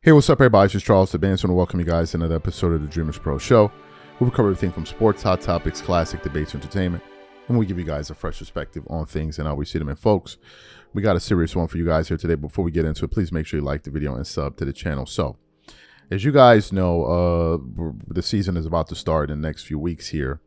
Hey, what's up, everybody? It's just Charles the Band. I want to welcome you guys to another episode of the Dreamers Pro Show, where we cover everything from sports, hot topics, classic debates, entertainment, and we give you guys a fresh perspective on things and how we see them. And folks, we got a serious one for you guys here today. Before we get into it, please make sure you like the video and sub to the channel. So, as you guys know, the season is about to start in the next few weeks here.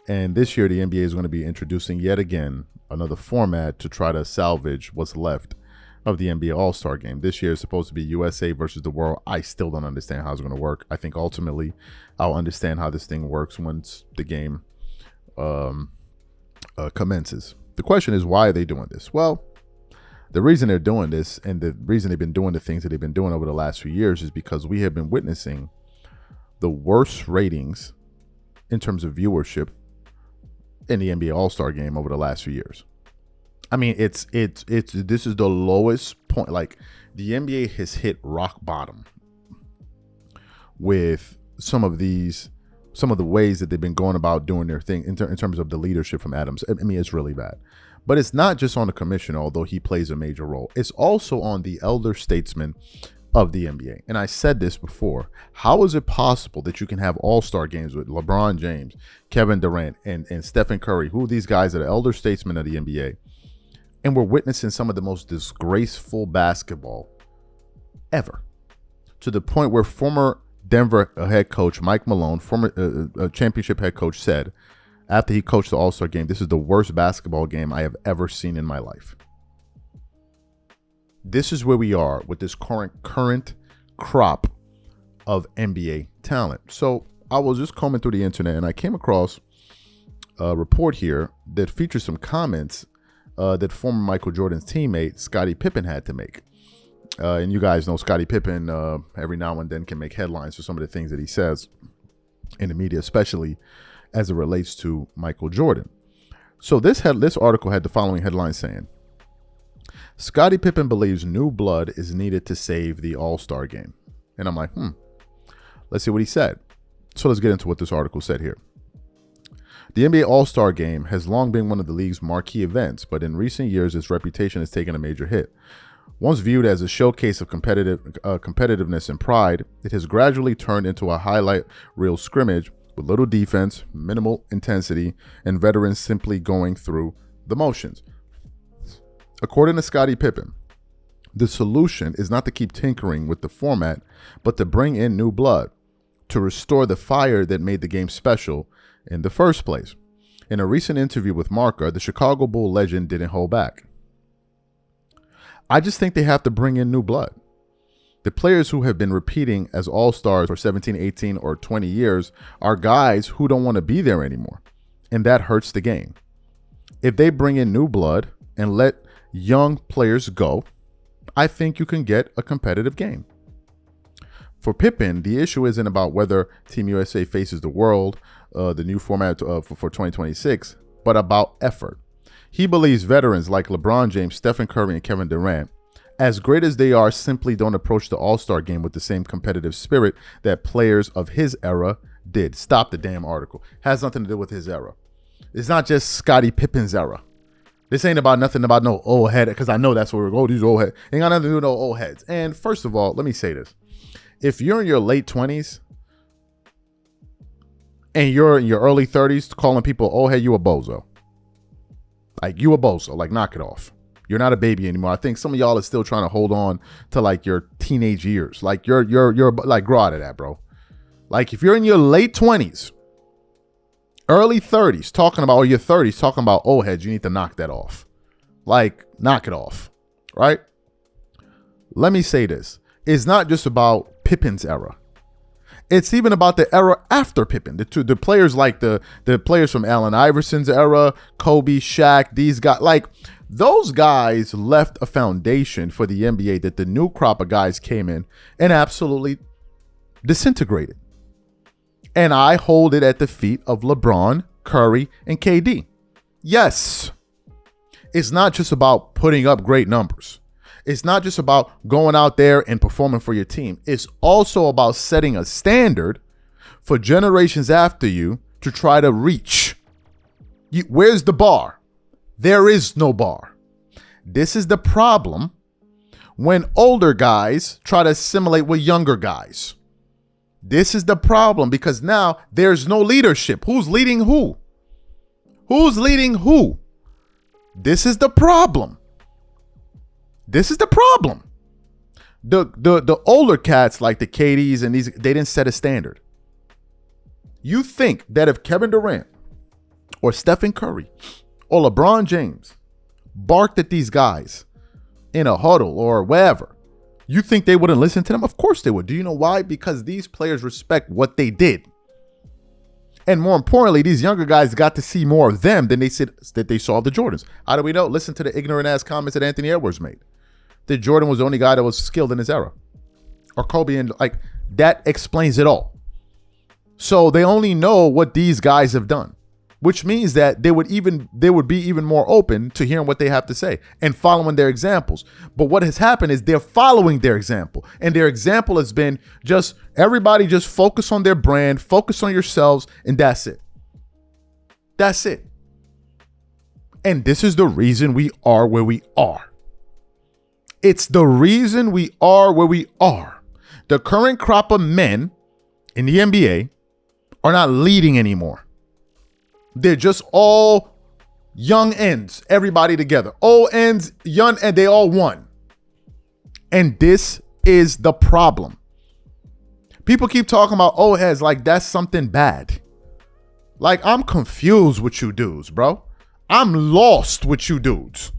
And this year, the NBA is going to be introducing yet again another format to try to salvage what's left of the NBA All-Star Game. This year is supposed to be USA versus the world. I still don't understand how it's going to work. I think ultimately I'll understand how this thing works once the game commences. The question is, why are they doing this? Well, the reason they're doing this and the reason they've been doing the things that they've been doing over the last few years is because we have been witnessing the worst ratings in terms of viewership in the NBA All-Star Game over the last few years. I mean, this is the lowest point. Like, the NBA has hit rock bottom with some of the ways that they've been going about doing their thing in terms of the leadership from Adams. I mean, it's really bad. But it's not just on the commissioner, although he plays a major role. It's also on the elder statesmen of the NBA. And I said this before. How is it possible that you can have all-star games with LeBron James, Kevin Durant, and Stephen Curry, who these guys are the elder statesmen of the NBA, and we're witnessing some of the most disgraceful basketball ever, to the point where former Denver head coach Mike Malone, former championship head coach, said after he coached the All-Star Game, "This is the worst basketball game I have ever seen in my life." This is where we are with this current crop of NBA talent. So I was just combing through the internet and I came across a report here that features some comments that former Michael Jordan's teammate Scottie Pippen had to make. And you guys know Scottie Pippen every now and then can make headlines for some of the things that he says in the media, especially as it relates to Michael Jordan. So this article had the following headline saying, "Scottie Pippen believes new blood is needed to save the All-Star Game." And I'm like, let's see what he said. So let's get into what this article said here. The NBA All-Star Game has long been one of the league's marquee events, but in recent years, its reputation has taken a major hit. Once viewed as a showcase of competitiveness and pride, it has gradually turned into a highlight reel scrimmage with little defense, minimal intensity, and veterans simply going through the motions. According to Scottie Pippen, the solution is not to keep tinkering with the format, but to bring in new blood, to restore the fire that made the game special in the first place. In a recent interview with Marca, the Chicago Bull legend didn't hold back. "I just think they have to bring in new blood. The players who have been repeating as all-stars for 17, 18, or 20 years are guys who don't want to be there anymore, and that hurts the game. If they bring in new blood and let young players go, I think you can get a competitive game." For Pippen, the issue isn't about whether Team USA faces the world, the new format for 2026, but about effort. He believes veterans like LeBron James, Stephen Curry, and Kevin Durant, as great as they are, simply don't approach the All-Star Game with the same competitive spirit that players of his era did. Stop the damn article. Has nothing to do with his era. It's not just Scottie Pippen's era. This ain't about nothing about no old head, because I know that's where we're going. These old heads ain't got nothing to do with no old heads. And first of all, let me say this. If you're in your late 20s and you're in your early 30s calling people old head, you a bozo. Like, you a bozo. Like, knock it off. You're not a baby anymore. I think some of y'all are still trying to hold on to like your teenage years. Like, you're like, grow out of that, bro. Like, if you're in your late 20s, early 30s, or your 30s, talking about old heads, you need to knock that off. Like, knock it off, right? Let me say this. It's not just about Pippen's era. It's even about the era after Pippen. The players like the players from Allen Iverson's era, Kobe, Shaq, these guys, like, those guys left a foundation for the NBA that the new crop of guys came in and absolutely disintegrated. And I hold it at the feet of LeBron, Curry, and KD. Yes, it's not just about putting up great numbers. It's not just about going out there and performing for your team. It's also about setting a standard for generations after you to try to reach. Where's the bar? There is no bar. This is the problem when older guys try to assimilate with younger guys. This is the problem, because now there's no leadership. Who's leading who? Who's leading who? This is the problem. This is the problem. The older cats like the KDs and these, they didn't set a standard. You think that if Kevin Durant or Stephen Curry or LeBron James barked at these guys in a huddle or wherever, you think they wouldn't listen to them? Of course they would. Do you know why? Because these players respect what they did. And more importantly, these younger guys got to see more of them than they saw of the Jordans. How do we know? Listen to the ignorant ass comments that Anthony Edwards made. That Jordan was the only guy that was skilled in his era. Or Kobe, and like that explains it all. So they only know what these guys have done, which means that they would be even more open to hearing what they have to say and following their examples. But what has happened is they're following their example, and their example has been just everybody just focus on their brand, focus on yourselves, and that's it. That's it. And this is the reason we are where we are. It's the reason we are where we are. The current crop of men in the NBA are not leading anymore. They're just all young ends, everybody together. Old ends, young, and they all won. And this is the problem. People keep talking about old heads like that's something bad. Like, I'm confused with you dudes, bro. I'm lost with you dudes.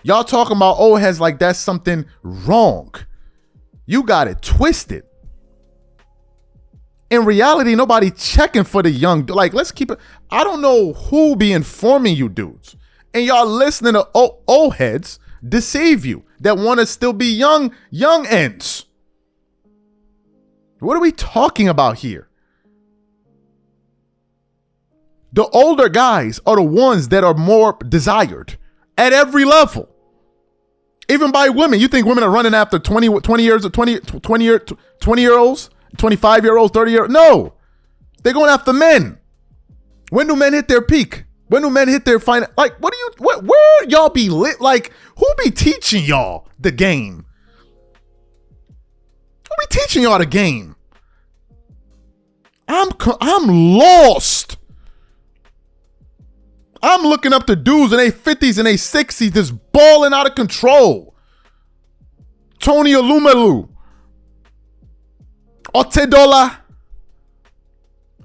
Y'all talking about old heads like that's something wrong. You got it twisted. In reality, nobody checking for the young. Like, let's keep it. I don't know who be informing you dudes. And y'all listening to old heads deceive you that want to still be young ends. What are we talking about here? The older guys are the ones that are more desired at every level. Even by women. You think women are running after 20 years, 20-year-olds, 25-year-olds, 30-year-olds? No. They're going after men. When do men hit their peak? When do men hit their final? Like, where y'all be lit? Like, who be teaching y'all the game? Who be teaching y'all the game? I'm lost. I'm looking up to dudes in their 50s and their 60s just balling out of control. Tony Alumelu, Otedola,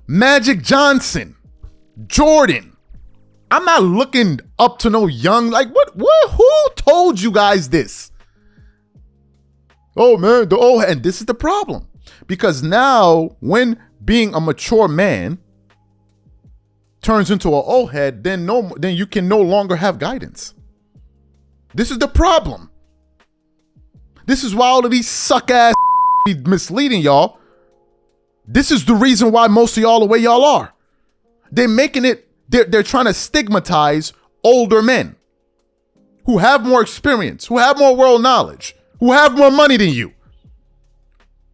Magic Johnson, Jordan. I'm not looking up to no young, like who told you guys this? Oh man, and this is the problem. Because now when being a mature man turns into an old head, then you can no longer have guidance. This is the problem. This is why all of these suck ass be misleading y'all. This is the reason why most of y'all the way y'all are. They're making it, they're trying to stigmatize older men who have more experience, who have more world knowledge, who have more money than you,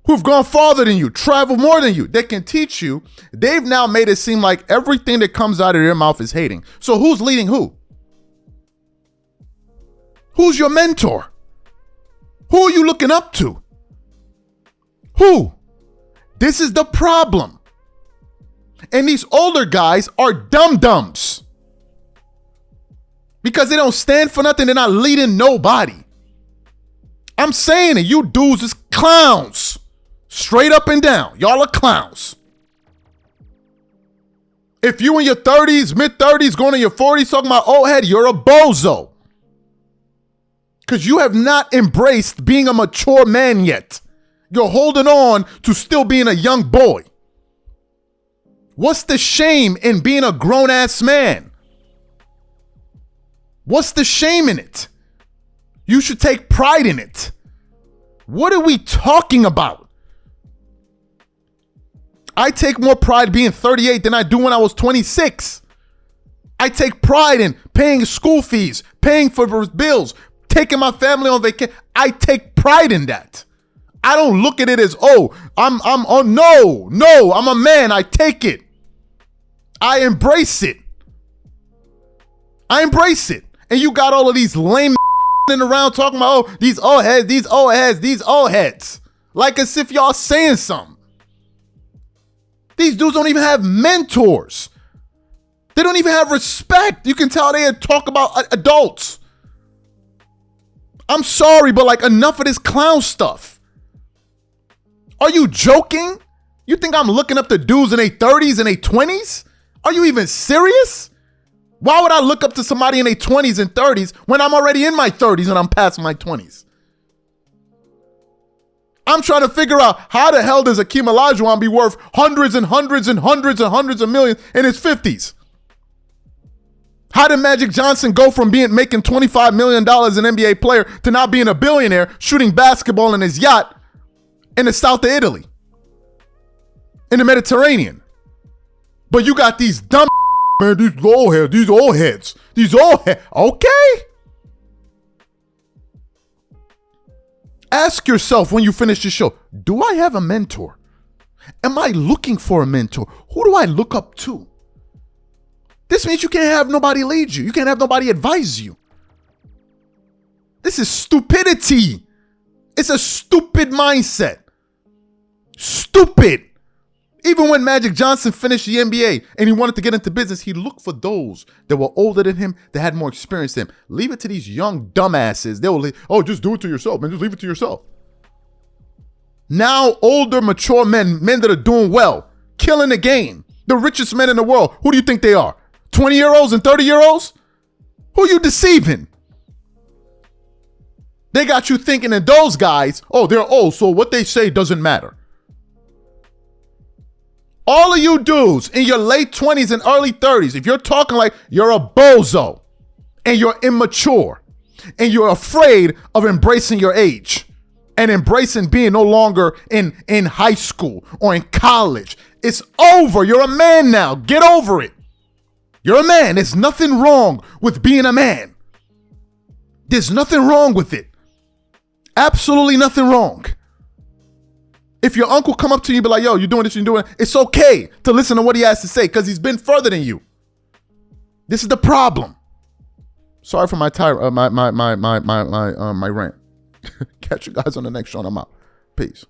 who've gone farther than you, traveled more than you, that can teach you. They've now made it seem like everything that comes out of their mouth is hating. So who's leading who? Who's your mentor? Who are you looking up to? Who? This is the problem. And these older guys are dum-dums. Because they don't stand for nothing. They're not leading nobody. I'm saying it. You dudes is clowns. Straight up and down. Y'all are clowns. If you in your 30s, mid-30s, going to your 40s, talking about old head, you're a bozo. Because you have not embraced being a mature man yet. You're holding on to still being a young boy. What's the shame in being a grown-ass man? What's the shame in it? You should take pride in it. What are we talking about? I take more pride being 38 than I do when I was 26. I take pride in paying school fees, paying for bills, taking my family on vacation. I take pride in that. I don't look at it as, I'm a man. I take it. I embrace it. And you got all of these lame around talking about, oh, these old heads, these old heads, these old heads. Like as if y'all saying something. These dudes don't even have mentors. They don't even have respect. You can tell they talk about adults. I'm sorry, but like enough of this clown stuff. Are you joking? You think I'm looking up to dudes in their 30s and their 20s? Are you even serious? Why would I look up to somebody in their 20s and 30s when I'm already in my 30s and I'm past my 20s? I'm trying to figure out how the hell does Akeem Olajuwon be worth hundreds and hundreds and hundreds and hundreds of millions in his 50s? How did Magic Johnson go from making $25 million an NBA player to now being a billionaire shooting basketball in his yacht in the south of Italy? In the Mediterranean. But you got these dumb man, these old heads. Okay. Ask yourself when you finish the show, do I have a mentor? Am I looking for a mentor? Who do I look up to? This means you can't have nobody lead you. You can't have nobody advise you. This is stupidity. It's a stupid mindset. Stupid. Even when Magic Johnson finished the NBA and he wanted to get into business, he looked for those that were older than him, that had more experience than him. Leave it to these young dumbasses. They will, oh, just do it to yourself, man. Just leave it to yourself. Now, older, mature men that are doing well, killing the game, the richest men in the world, who do you think they are? 20-year-olds and 30-year-olds? Who are you deceiving? They got you thinking that those guys, oh, they're old, so what they say doesn't matter. All of you dudes in your late 20s and early 30s, if you're talking like you're a bozo and you're immature and you're afraid of embracing your age and embracing being no longer in high school or in college, it's over. You're a man now. Get over it. You're a man. There's nothing wrong with being a man. There's nothing wrong with it. Absolutely nothing wrong. If your uncle come up to you and be like, yo, you're doing this, you're doing it, it's okay to listen to what he has to say because he's been further than you. This is the problem. Sorry for my rant. Catch you guys on the next show and I'm out. Peace.